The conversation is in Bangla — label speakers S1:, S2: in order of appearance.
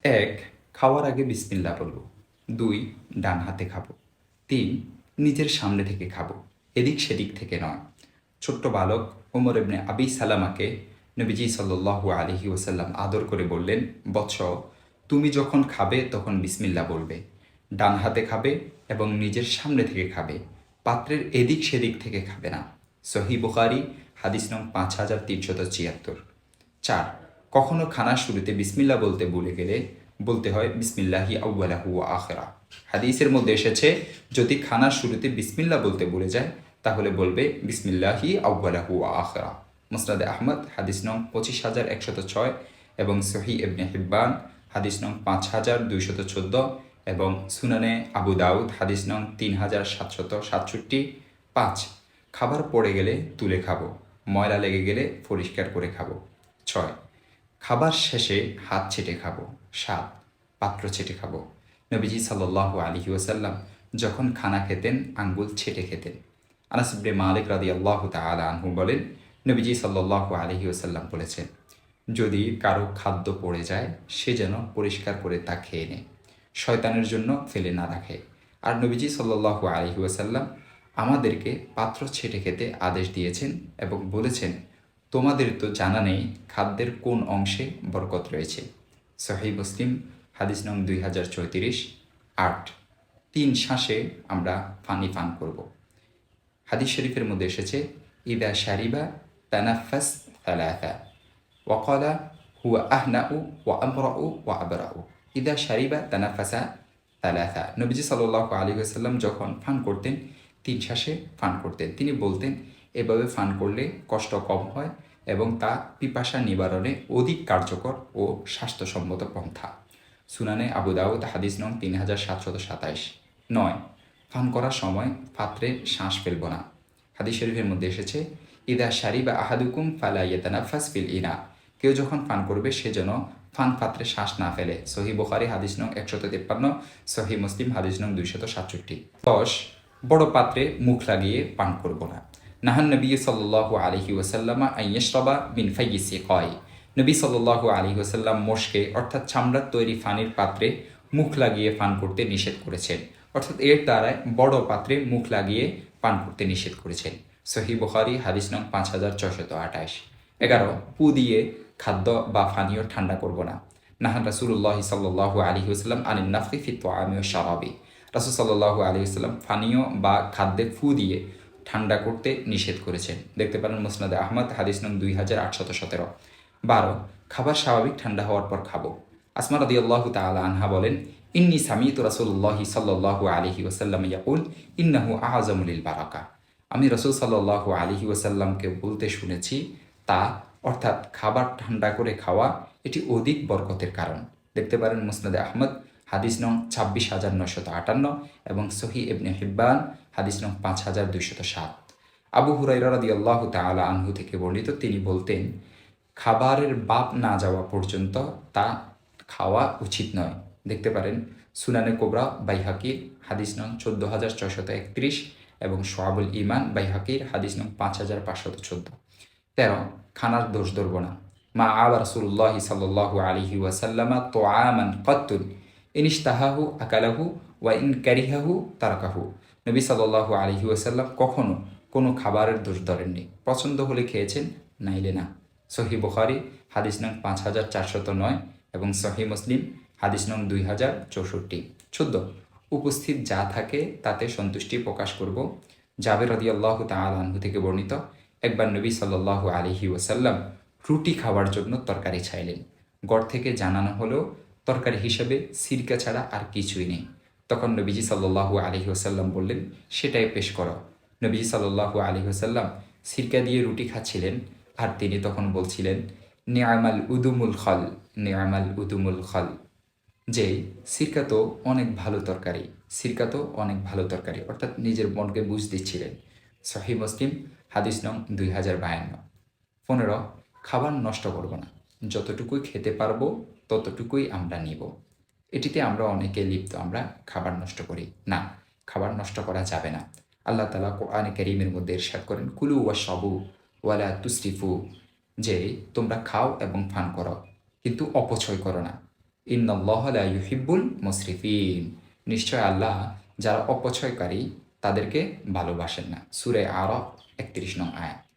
S1: ১. খাওয়ার আগে বিসমিল্লাহ বলব। ২. ডান হাতে খাবো। ৩. নিজের সামনে থেকে খাবো, এদিক সেদিক থেকে নয়। ছোট্ট বালক ওমর ইবনে আবি সালামাকে নবীজি সাল্লাল্লাহু আলাইহি ওয়াসাল্লাম আদর করে বললেন, বৎস, তুমি যখন খাবে তখন বিসমিল্লাহ বলবে, ডান হাতে খাবে এবং নিজের সামনে থেকে খাবে, পাত্রের এদিক সেদিক থেকে খাবে না। সহি বুখারী হাদিস নং 5376। ৪. কখনো খানার শুরুতে বিসমিল্লাহ বলতে ভুলে গেলে বলতে হয় বিসমিল্লাহি আউয়ালাহু ওয়া আখিরা। হাদিসের মধ্যে এসেছে, যদি খানার শুরুতে বিসমিল্লাহ বলতে ভুলে যায় তাহলে বলবে বিসমিল্লাহি আউয়ালাহু ওয়া আখিরা। মুসনাদে আহমদ হাদিস নং 25106 এবং সহি ইবনে হিব্বান হাদিস নং 5214 এবং সুনানে আবু দাউদ হাদিস নং 3767। ৫. খাবার পড়ে গেলে তুলে খাবো, ময়লা লেগে গেলে পরিষ্কার করে খাবো। ৬. খাবার শেষে হাত ছেটে খাবো। ৭. পাত্র ছেটে খাবো। নবীজি সাল্লাল্লাহু আলাইহি ওয়াসাল্লাম যখন খানা খেতেন আঙ্গুল ছেটে খেতেন। আনাস ইবনে মালিক রাদিয়াল্লাহু তাআলা আনহু বলেন, নবীজি সাল্লাল্লাহু আলাইহি ওয়াসাল্লাম বলেছেন, যদি কারো খাদ্য পড়ে যায় সে যেন পরিষ্কার করে তা খেয়ে নেয়, শয়তানের জন্য ফেলে না রাখে। আর নবীজি সাল্লাল্লাহু আলাইহি ওয়াসাল্লাম আমাদেরকে পাত্র ছেটে খেতে আদেশ দিয়েছেন এবং বলেছেন, তোমাদের তো জানা নেই খাদ্যের কোন অংশে বরকত রয়েছে। সহিহ মুসলিম হাদিস নং 2034। ৮. ৩ শ্বাসে আমরা পানি পান করব। হাদিস শরীফের মধ্যে এসেছে, ইদা শারিবা তানাফাস তালাথা ওয়াকালা হুয়া আহনাউ ওয়া আমরাউ ওয়া আবরাউ। ইদা শারিবা তানাফাসা তালাথা। নবীজি সাল্লাল্লাহু আলাইহি ওয়াসাল্লাম যখন পান করতেন ৩ শ্বাসে পান করতেন। তিনি বলতেন, এভাবে পান করলে কষ্ট কম হয় এবং তা পিপাসা নিবারণে অধিক কার্যকর ও স্বাস্থ্যসম্মত পন্থা। সুনানে আবু দাউদ হাদিস নং 3727। ৯. পান করার সময় পাত্রে শ্বাস ফেলব না। হাদিস শরীফের মধ্যে এসেছে, ইদা শারিবা আহাদুকুম ফালা ইয়াতানাফাস ফিল ইনা। কেউ যখন পান করবে সে যেন পান পাত্রে শ্বাস না ফেলে। সহি বুখারী হাদিস নং 153, সহি মুসলিম হাদিস নং 267। ১০. বড় পাত্রে মুখ লাগিয়ে পান করব না। নাহান নবী সাল্লাল্লাহু আলাইহি ওয়াসাল্লাম আন ইয়াশরাবা মিন ফাইয়্যি সিকাই। নবী সাল্লাল্লাহু আলাইহি ওয়াসাল্লাম মোশকে অর্থাৎ চামড়ার তৈরি পানির পাত্রে মুখ লাগিয়ে পান করতে নিষেধ করেছেন, অর্থাৎ এর দ্বারায় বড় পাত্রে মুখ লাগিয়ে পান করতে নিষেধ করেছেন। সহি বুখারী হাদিস নং 5628। ১১. পু দিয়ে খাদ্য বা পানীয় ঠান্ডা করব না। নাহান রাসূলুল্লাহ সাল্লাল্লাহু আলাইহি ওয়াসাল্লাম আনিন নাফখি ফি তুআমি ওয়াশ শারাবি। রাসূল সাল্লাল্লাহু আলাইহি ওয়াসাল্লাম পানীয় বা খাদ্যে ফু দিয়ে ঠান্ডা করতে নিষেধ করেছেন। দেখতে পারেন মুসনাদে আহমদ হাদিস নং 2817। ১২. খাবার স্বাভাবিক ঠান্ডা হওয়ার পর খাবো। আসমা রাদিয়াল্লাহু তাআলা আনহা বলেন, ইন্নী সামিতু রাসূলুল্লাহি সাল্লাল্লাহু আলাইহি ওয়াসাল্লাম ইয়াকুল ইন্নাহু আ'যামু লিল বারাকা। আমি রাসূল সাল্লাল্লাহু আলাইহি ওয়াসাল্লামকে বলতে শুনেছি, তা অর্থাৎ খাবার ঠান্ডা করে খাওয়া এটি অধিক বরকতের কারণ। দেখতে পারেন মুসনাদে আহমদ হাদিস নং 26958 এবং সহি ইবনে হিব্বান হাদিস নং 5207। আবু হুরায়রা রাদিয়াল্লাহু তাআলা আনহু থেকে বর্ণিত, তিনি বলতেন, খাবারের বাপ না যাওয়া পর্যন্ত তা খাওয়া উচিত নয়। দেখতে পারেন সুনানে কোবরা বাইহাকির হাদিস নং 14631 এবং শোয়াবুল ইমান বাইহাকির হাদিস নং 5514। ১৩. খানার দোষ ধরব না। মা আবা রাসূলুল্লাহ সাল্লাল্লাহু আলাইহি ওয়াসাল্লামা তুআমান কাত্তুন ইনিশতাহাহু আকালাহু ওয়া ইন কারিহাহু তারাকাহু। নবী সাল্লাল্লাহু আলাইহি ওয়াসাল্লাম কখনো কোনো খাবারের দোষ ধরেননি। পছন্দ হলে খেয়েছেন, নাইলে না। সহি বুখারী হাদিস নং 5409 এবং সহি মুসলিম হাদিস নং 2064। ১৪. উপস্থিত যা থাকে তাতে সন্তুষ্টি প্রকাশ করব। জাবের রাদিয়াল্লাহু তাআলা আনহু থেকে বর্ণিত, একবার নবী সাল্লাল্লাহু আলাইহি ওয়াসাল্লাম রুটি খাওয়ার জন্য তরকারি চাইলেন। ঘর থেকে জানানো হলো তরকারি হিসেবে সিরকা ছাড়া আর কিছুই নেই। তখন নবীজি সাল্লাল্লাহু আলাইহি ওয়াসাল্লাম বললেন, সেটাই পেশ করো। নবীজি সাল্লাল্লাহু আলাইহি ওয়াসাল্লাম সিরকা দিয়ে রুটি খাচ্ছিলেন আর তিনি তখন বলছিলেন, নিআমাল উদুমুল খল, নিআমাল উদুমুল খল, যে সিরকা তো অনেক ভালো তরকারি, সিরকা তো অনেক ভালো তরকারি, অর্থাৎ নিজের মনকে বুঝ দিচ্ছিলেন। সহি মুসলিম হাদিস নং 2052। ১৫. খাবার নষ্ট করব না। যতটুকুই খেতে পারবো ততটুকুই আমরা নিব। এটিতে আমরা অনেকে লিপ্ত, আমরা খাবার নষ্ট করি না, খাবার নষ্ট করা যাবে না। আল্লাহ তাআলা কোরআনে কারীমের মধ্যে ইরশাদ করেন, কুলু ওয়াশরাবু ওয়ালা তুসরিফু, যে তোমরা খাও এবং পান করো কিন্তু অপচয় করো না। ইন্নাল্লাহ লা ইউহিব্বুল মুসরিফিন, নিশ্চয় আল্লাহ যারা অপচয়কারী তাদেরকে ভালোবাসেন না। সূরা আরাফ ৩১ নং আয়াত।